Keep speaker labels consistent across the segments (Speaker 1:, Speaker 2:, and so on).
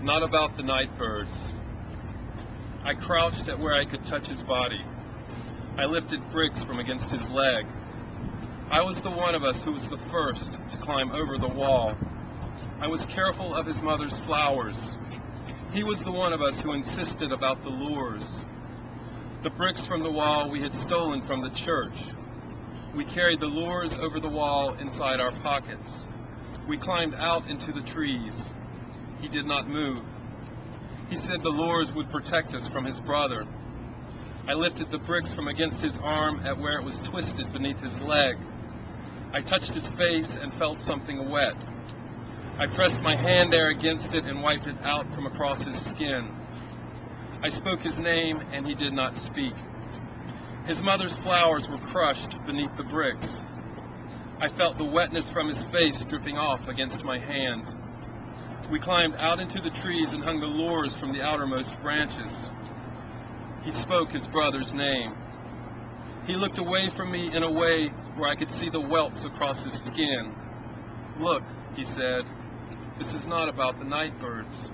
Speaker 1: not about the night birds. I crouched at where I could touch his body. I lifted bricks from against his leg. I was the one of us who was the first to climb over the wall. I was careful of his mother's flowers. He was the one of us who insisted about the lures. The bricks from the wall we had stolen from the church. We carried the lures over the wall inside our pockets. We climbed out into the trees. He did not move. He said the lures would protect us from his brother. I lifted the bricks from against his arm at where it was twisted beneath his leg. I touched his face and felt something wet. I pressed my hand there against it and wiped it out from across his skin. I spoke his name and he did not speak. His mother's flowers were crushed beneath the bricks. I felt the wetness from his face dripping off against my hand. We climbed out into the trees and hung the lures from the outermost branches. He spoke his brother's name. He looked away from me in a way where I could see the welts across his skin. "Look," he said, "this is not about the night birds."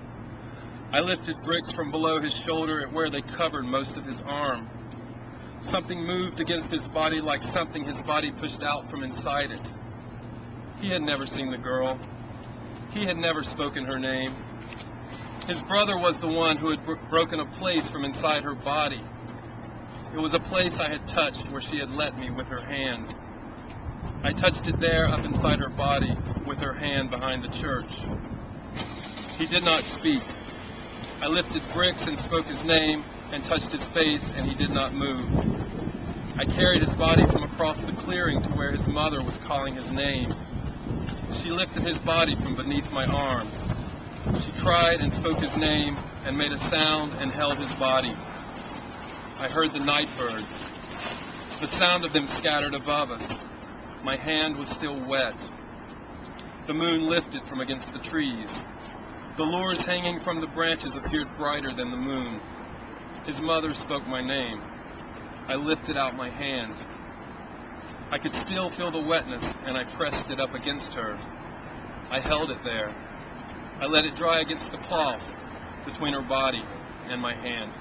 Speaker 1: I lifted bricks from below his shoulder at where they covered most of his arm. Something moved against his body like something his body pushed out from inside it. He had never seen the girl. He had never spoken her name. His brother was the one who had broken a place from inside her body. It was a place I had touched where she had let me with her hand. I touched it there up inside her body with her hand behind the church. He did not speak. I lifted bricks and spoke his name and touched his face, and he did not move. I carried his body from across the clearing to where his mother was calling his name. She lifted his body from beneath my arms. She cried and spoke his name and made a sound and held his body. I heard the night birds. The sound of them scattered above us. My hand was still wet. The moon lifted from against the trees. The lures hanging from the branches appeared brighter than the moon. His mother spoke my name. I lifted out my hand. I could still feel the wetness, and I pressed it up against her. I held it there. I let it dry against the cloth between her body and my hand.